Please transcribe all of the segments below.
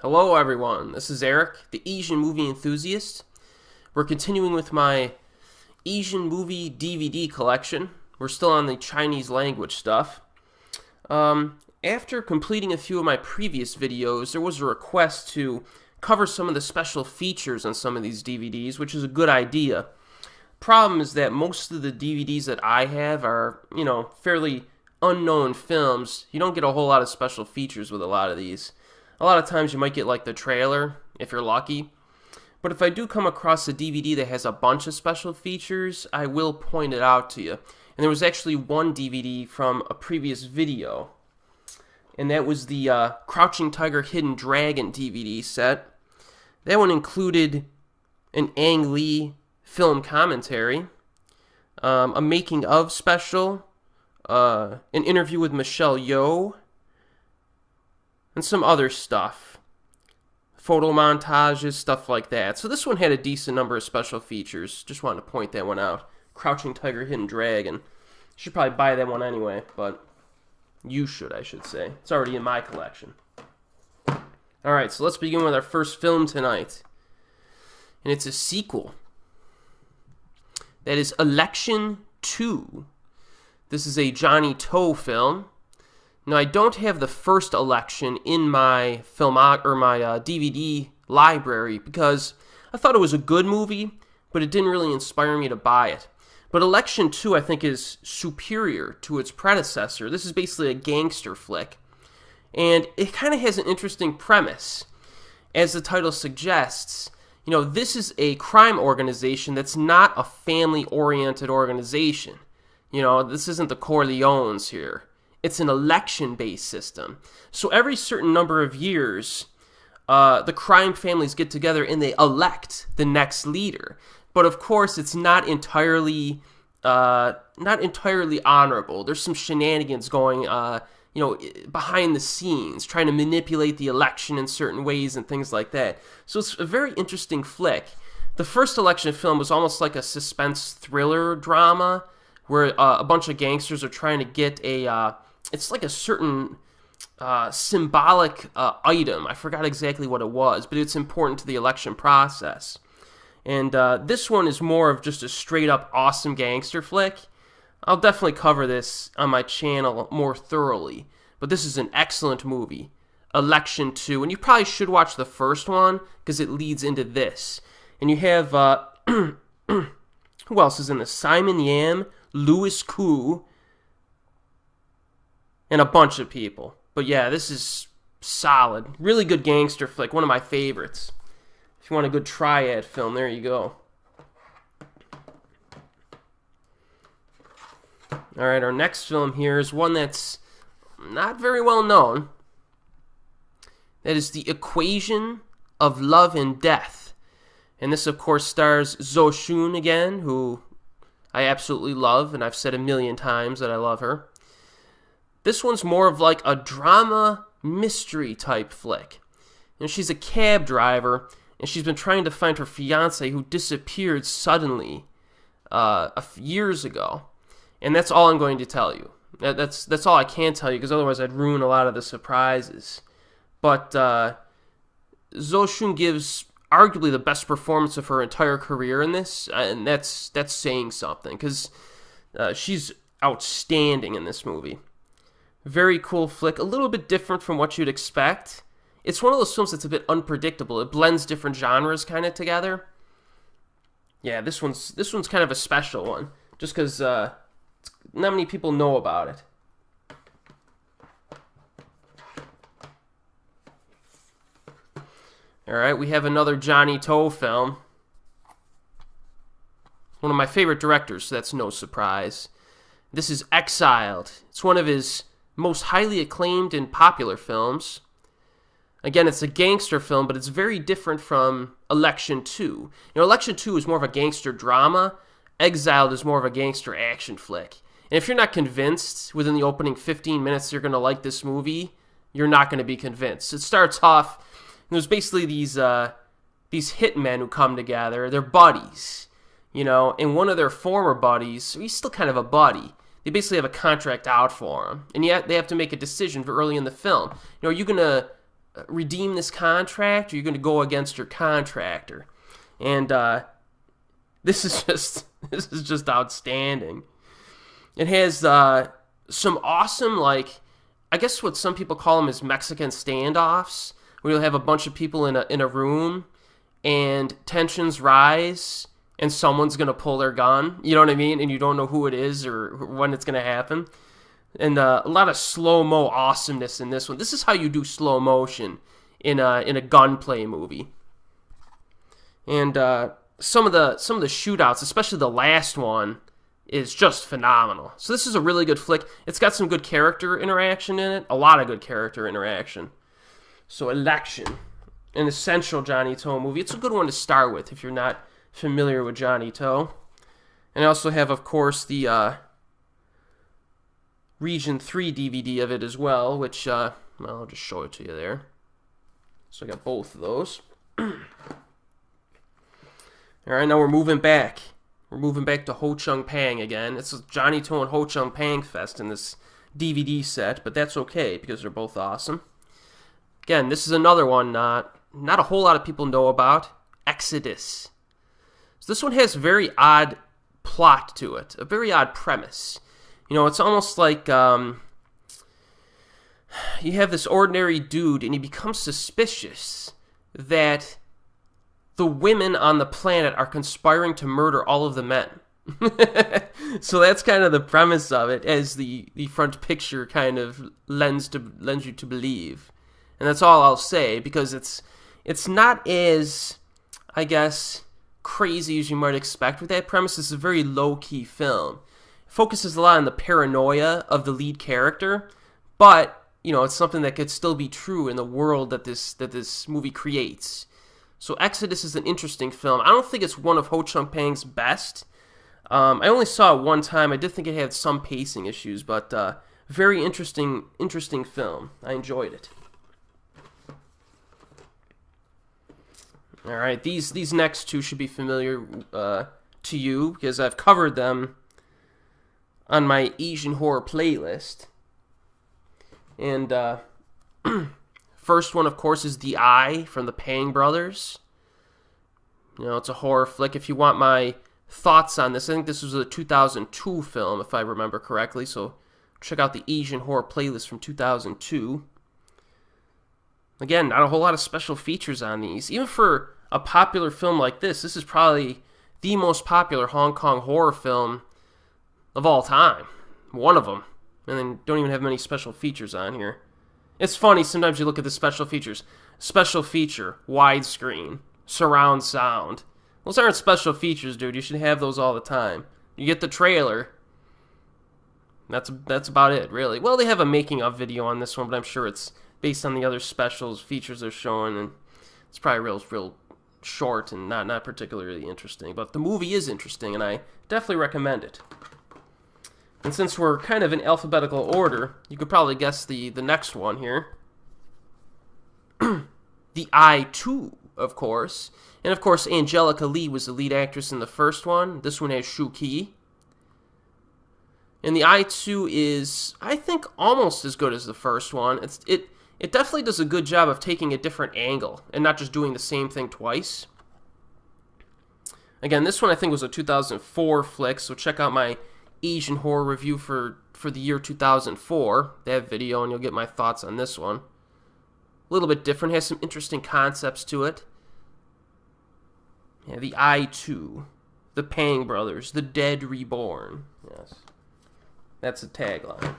Hello everyone, this is Erik, the Asian movie enthusiast. We're continuing with my Asian movie DVD collection. We're still on the Chinese language stuff. After completing a few of my previous videos, there was a request to cover some of the special features on some of these DVDs, which is a good idea. Problem is that most of the DVDs that I have are, fairly unknown films. You don't get a whole lot of special features with a lot of these. A lot of times you might get like the trailer, if you're lucky. But if I do come across a DVD that has a bunch of special features, I will point it out to you. And there was actually one DVD from a previous video. And that was the Crouching Tiger, Hidden Dragon DVD set. That one included an Ang Lee film commentary, a making of special, an interview with Michelle Yeoh, and some other stuff. Photo montages, stuff like that. So this one had a decent number of special features. Just wanted to point that one out. Crouching Tiger, Hidden Dragon. You should probably buy that one anyway, but you should, I should say. It's already in my collection. Alright, so let's begin with our first film tonight. And it's a sequel. That is Election 2. This is a Johnny To film. Now, I don't have the first Election in my DVD library because I thought it was a good movie, but it didn't really inspire me to buy it. But Election 2, I think, is superior to its predecessor. This is basically a gangster flick. And it kind of has an interesting premise. As the title suggests, this is a crime organization that's not a family-oriented organization. This isn't the Corleones here. It's an election-based system. So every certain number of years, the crime families get together and they elect the next leader. But of course, it's not entirely honorable. There's some shenanigans going, behind the scenes, trying to manipulate the election in certain ways and things like that. So it's a very interesting flick. The first election film was almost like a suspense thriller drama where a bunch of gangsters are trying to get it's like a certain symbolic item. I forgot exactly what it was, but it's important to the election process. And this one is more of just a straight-up awesome gangster flick. I'll definitely cover this on my channel more thoroughly, but this is an excellent movie. Election 2, and you probably should watch the first one because it leads into this. And you have, who else is in this? Simon Yam, Louis Koo, and a bunch of people. But yeah, this is solid. Really good gangster flick. One of my favorites. If you want a good triad film, there you go. Alright, our next film here is one that's not very well known. That is The Equation of Love and Death. And this, of course, stars Ho-cheung again, who I absolutely love, and I've said a million times that I love her. This one's more of like a drama mystery type flick. She's a cab driver, and she's been trying to find her fiancé who disappeared suddenly years ago. And that's all I'm going to tell you. That's all I can tell you, because otherwise I'd ruin a lot of the surprises. But Ho-cheung gives arguably the best performance of her entire career in this, and that's saying something, because she's outstanding in this movie. Very cool flick, a little bit different from what you'd expect. It's one of those films that's a bit unpredictable. It blends different genres kind of together. Yeah, this one's kind of a special one, just because not many people know about it. Alright, we have another Johnny To film. One of my favorite directors, so that's no surprise. This is Exiled. It's one of his most highly acclaimed and popular films. Again, it's a gangster film, but it's very different from Election 2. Election 2 is more of a gangster drama. Exiled is more of a gangster action flick. And if you're not convinced within the opening 15 minutes you're going to like this movie, you're not going to be convinced. It starts off, there's basically these hitmen who come together. They're buddies, and one of their former buddies, he's still kind of a buddy. They basically have a contract out for him, and yet they have to make a decision early in the film. Are you going to redeem this contract, or you're going to go against your contractor. And this is just outstanding. It has some awesome, like, I guess what some people call them is Mexican standoffs, where you'll have a bunch of people in a room, and tensions rise, and someone's going to pull their gun, you know what I mean? And you don't know who it is or when it's going to happen. And a lot of slow-mo awesomeness in this one. This is how you do slow motion in a gunplay movie. And some of the shootouts, especially the last one, is just phenomenal. So this is a really good flick. It's got some good character interaction in it. A lot of good character interaction. So Election, an essential Johnny To movie. It's a good one to start with if you're not familiar with Johnny To. And I also have, of course, the Region 3 DVD of it as well, which, well, I'll just show it to you there. So I got both of those. All right, now we're moving back. We're moving back to Ho-cheung Pang again. It's a Johnny To and Ho-cheung Pang fest in this DVD set, but that's okay because they're both awesome. Again, this is another one not a whole lot of people know about, Exodus. So this one has a very odd plot to it, a very odd premise. You know, it's almost like you have this ordinary dude, and he becomes suspicious that the women on the planet are conspiring to murder all of the men. So that's kind of the premise of it, as the front picture kind of lends you to believe. And that's all I'll say, because it's not as, I guess, crazy as you might expect with that premise. It's a very low-key film. It focuses a lot on the paranoia of the lead character, but, you know, it's something that could still be true in the world that this movie creates. So Exodus is an interesting film. I don't think it's one of Ho-cheung Pang's best. I only saw it one time. I did think it had some pacing issues, but very interesting film. I enjoyed it. All right, these next two should be familiar to you because I've covered them on my Asian horror playlist. And first one, of course, is The Eye from the Pang brothers. You know, it's a horror flick. If you want my thoughts on this, I think this was a 2002 film, if I remember correctly. So check out the Asian horror playlist from 2002. Again, not a whole lot of special features on these. Even for a popular film like this is probably the most popular Hong Kong horror film of all time. One of them. And then don't even have many special features on here. It's funny, sometimes you look at the special features. Special feature, widescreen, surround sound. Those aren't special features, dude. You should have those all the time. You get the trailer. That's about it, really. Well, they have a making of video on this one, but I'm sure it's based on the other specials features they're showing, and it's probably real short and not particularly interesting. But the movie is interesting, and I definitely recommend it. And since we're kind of in alphabetical order, you could probably guess the next one here. The Eye 2, of course. And of course, Angelica Lee was the lead actress in the first one. This one has Shu Qi. And The Eye 2 is, I think, almost as good as the first one. It definitely does a good job of taking a different angle and not just doing the same thing twice. Again, this one I think was a 2004 flick, so check out my Asian horror review for the year 2004. That video, and you'll get my thoughts on this one. A little bit different, has some interesting concepts to it. Yeah, The Eye 2, The Pang Brothers, The Dead Reborn. Yes, that's the tagline.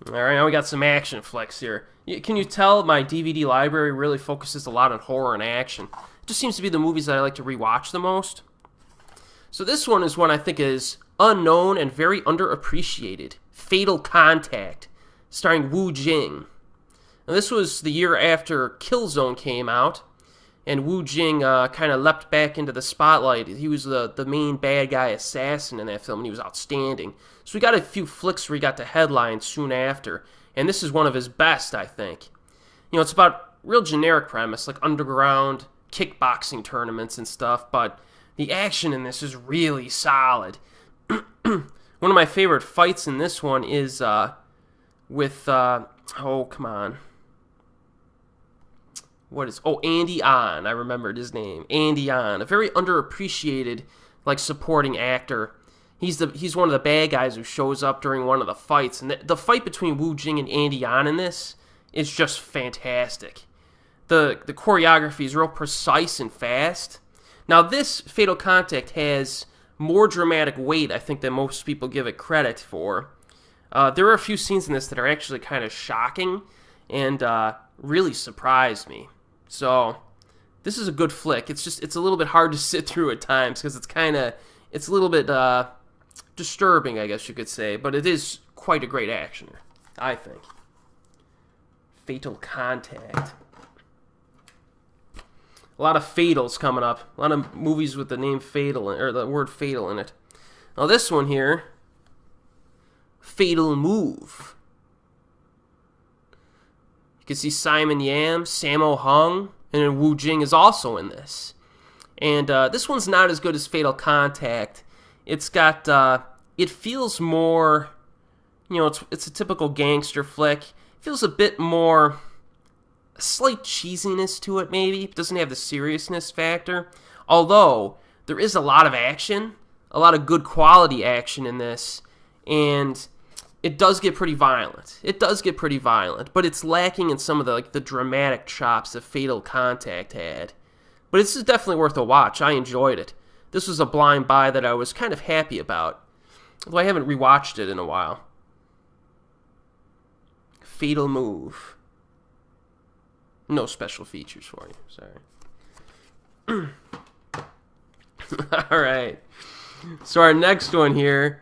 Alright, now we got some action flicks here. Can you tell my DVD library really focuses a lot on horror and action? It just seems to be the movies that I like to rewatch the most. So this one is one I think is unknown and very underappreciated. Fatal Contact, starring Wu Jing. Now, this was the year after Killzone came out, and Wu Jing kind of leapt back into the spotlight. He was the main bad guy assassin in that film, and he was outstanding. So we got a few flicks where he got to headline soon after, and this is one of his best, I think. You know, it's about real generic premise, like underground kickboxing tournaments and stuff, but the action in this is really solid. One of my favorite fights in this one is with, oh, come on. Andy On. I remembered his name. Andy On. A very underappreciated, like, supporting actor. He's one of the bad guys who shows up during one of the fights. And the fight between Wu Jing and Andy On in this is just fantastic. The choreography is real precise and fast. Now, this Fatal Contact has more dramatic weight, I think, than most people give it credit for. There are a few scenes in this that are actually kind of shocking and really surprised me. So, this is a good flick. It's a little bit hard to sit through at times because it's a little bit disturbing, I guess you could say, but it is quite a great actioner, I think. Fatal Contact. A lot of fatals coming up. A lot of movies with the name fatal, or the word fatal in it. Now this one here, Fatal Move. You can see Simon Yam, Sammo Hung, and then Wu Jing is also in this. And this one's not as good as Fatal Contact. It's got, it feels more, it's a typical gangster flick. It feels a bit more, a slight cheesiness to it maybe. It doesn't have the seriousness factor. Although, there is a lot of action, a lot of good quality action in this. And it does get pretty violent. But it's lacking in some of the dramatic chops that Fatal Contact had. But this is definitely worth a watch. I enjoyed it. This was a blind buy that I was kind of happy about. Although I haven't rewatched it in a while. Fatal Move. No special features for you. Sorry. Alright. So our next one here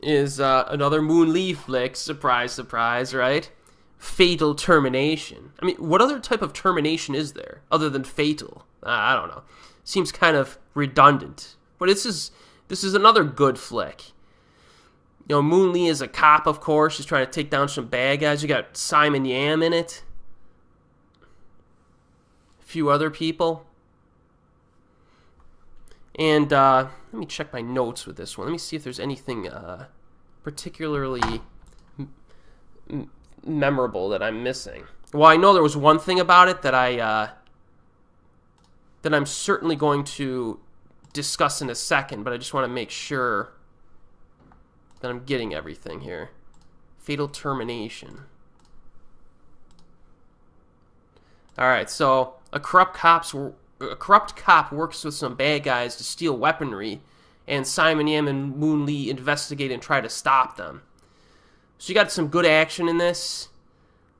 is another Moon Lee flick. Surprise, surprise, right? Fatal Termination. I mean, what other type of termination is there other than fatal? I don't know. Seems kind of redundant. But this is another good flick. Moon Lee is a cop, of course. She's trying to take down some bad guys. You got Simon Yam in it. A few other people. And let me check my notes with this one. Let me see if there's anything particularly memorable that I'm missing. Well, I know there was one thing about it that I'm certainly going to discuss in a second, but I just want to make sure that I'm getting everything here. Fatal Termination. Alright, so a corrupt cop works with some bad guys to steal weaponry, and Simon Yam and Moon Lee investigate and try to stop them. So you got some good action in this.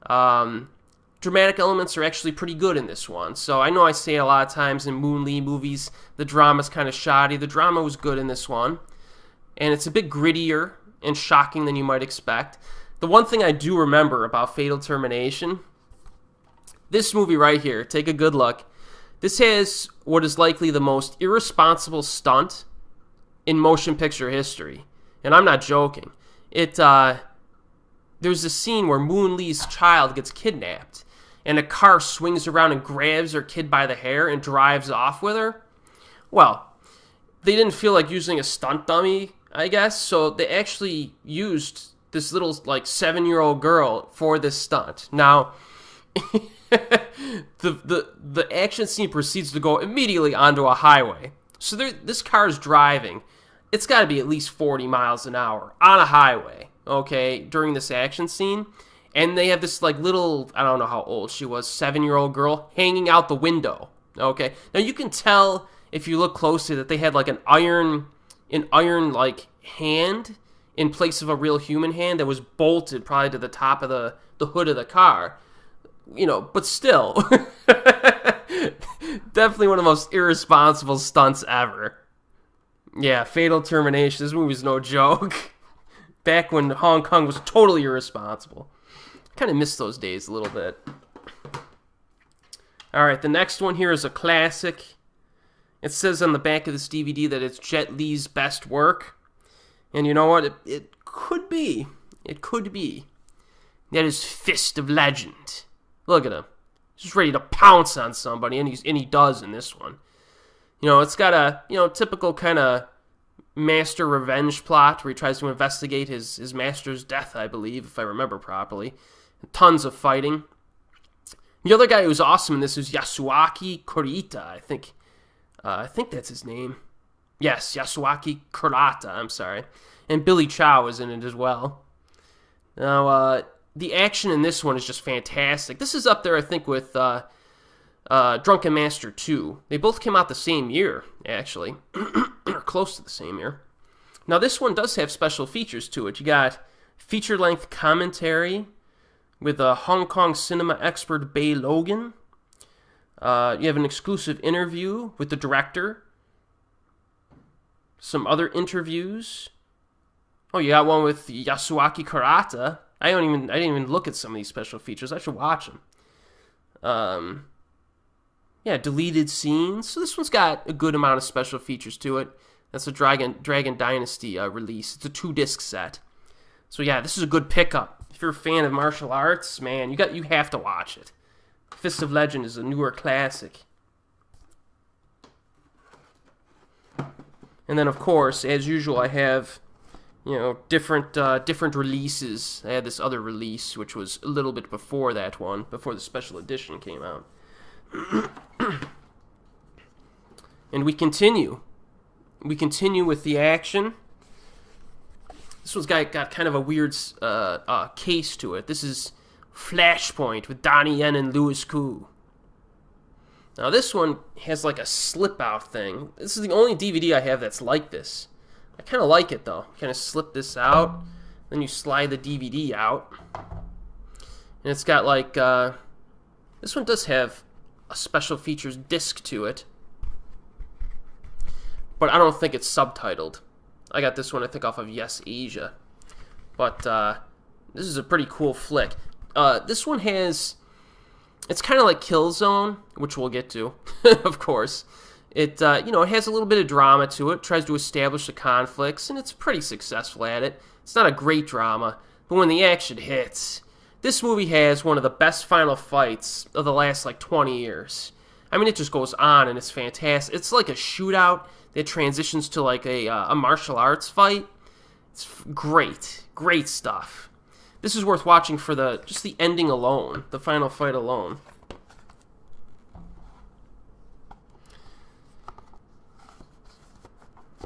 Dramatic elements are actually pretty good in this one. So I know I say a lot of times in Moon Lee movies, the drama's kind of shoddy. The drama was good in this one. And it's a bit grittier and shocking than you might expect. The one thing I do remember about Fatal Termination, this movie right here, take a good look. This has what is likely the most irresponsible stunt in motion picture history. And I'm not joking. There's a scene where Moon Lee's child gets kidnapped, and a car swings around and grabs her kid by the hair and drives off with her. Well, they didn't feel like using a stunt dummy, I guess, so they actually used this little, 7-year-old girl for this stunt. Now, the action scene proceeds to go immediately onto a highway. So this car is driving. It's got to be at least 40 miles an hour on a highway, okay, during this action scene. And they have this, little, I don't know how old she was, 7-year-old girl hanging out the window, okay? Now, you can tell, if you look closely, that they had, an iron hand in place of a real human hand that was bolted probably to the top of the hood of the car. But still, definitely one of the most irresponsible stunts ever. Yeah, Fatal Termination. This movie's no joke. Back when Hong Kong was totally irresponsible. I kind of miss those days a little bit. Alright, the next one here is a classic. It says on the back of this DVD that it's Jet Li's best work. And you know what? It could be. It could be. That is Fist of Legend. Look at him. He's ready to pounce on somebody, and he does in this one. It's got a, typical kind of master revenge plot where he tries to investigate his master's death, I believe, if I remember properly. Tons of fighting. The other guy who's awesome in this is Yasuaki Kurita, I think. I think that's his name. Yes, Yasuaki Kurata, I'm sorry. And Billy Chow is in it as well. Now, the action in this one is just fantastic. This is up there, I think, with Drunken Master 2. They both came out the same year, actually. Or close to the same year. Now, this one does have special features to it. You got feature-length commentary with a Hong Kong cinema expert, Bay Logan. You have an exclusive interview with the director. Some other interviews. Oh, you got one with Yasuaki Kurata. I didn't even look at some of these special features. I should watch them. Yeah, deleted scenes. So this one's got a good amount of special features to it. That's a Dragon Dynasty release. It's a 2-disc set. So yeah, this is a good pickup. If you're a fan of martial arts, man, you have to watch it. Fist of Legend is a newer classic. And then, of course, as usual, I have, different releases. I had this other release, which was a little bit before that one, before the special edition came out. And we continue. We continue with the action. This one's got kind of a weird case to it. This is Flashpoint with Donnie Yen and Louis Koo. Now this one has like a slip-out thing. This is the only DVD I have that's like this. I kind of like it though. Kind of slip this out, then you slide the DVD out. And it's got like, this one does have a special features disc to it. But I don't think it's subtitled. I got this one, I think, off of Yes Asia. But this is a pretty cool flick. This one has... It's kind of like Killzone, which we'll get to, of course. It has a little bit of drama to it, tries to establish the conflicts, and it's pretty successful at it. It's not a great drama, but when the action hits, this movie has one of the best final fights of the last, 20 years. I mean, it just goes on, and it's fantastic. It's like a shootout that transitions to, a martial arts fight. It's great. Great stuff. This is worth watching for just the ending alone, the final fight alone.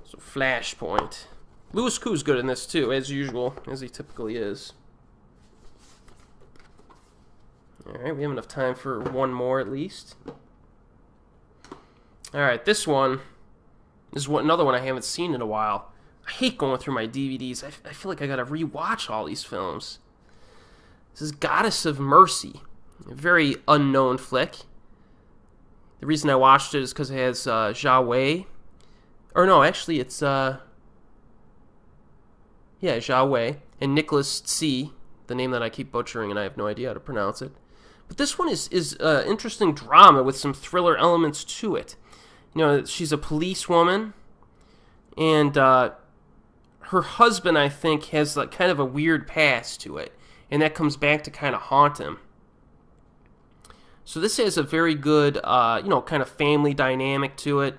So Flashpoint. Louis Koo's good in this too, as usual, as he typically is. Alright, we have enough time for one more at least. Alright, this one is another one I haven't seen in a while. I hate going through my DVDs. I feel like I gotta rewatch all these films. This is Goddess of Mercy, a very unknown flick. The reason I watched it is because it has Jia Wei. Or no, actually it's, Jia Wei. And Nicholas Tse, the name that I keep butchering and I have no idea how to pronounce it. But this one is interesting drama with some thriller elements to it. She's a policewoman, and her husband, I think, has kind of a weird past to it. And that comes back to kind of haunt him. So this has a very good, kind of family dynamic to it.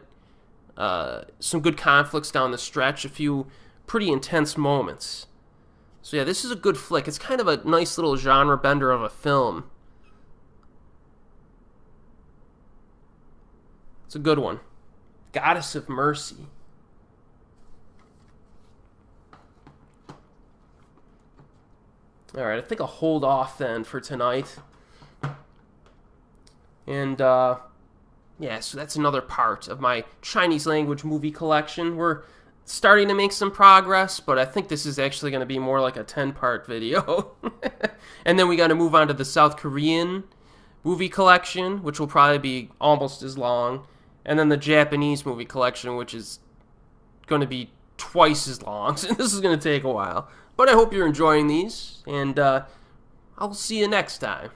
Some good conflicts down the stretch. A few pretty intense moments. So yeah, this is a good flick. It's kind of a nice little genre bender of a film. It's a good one. Goddess of Mercy. Alright, I think I'll hold off then for tonight. And, so that's another part of my Chinese language movie collection. We're starting to make some progress, but I think this is actually going to be more like a 10-part video. And then we got to move on to the South Korean movie collection, which will probably be almost as long. And then the Japanese movie collection, which is going to be twice as long. So this is going to take a while. But I hope you're enjoying these, and I'll see you next time.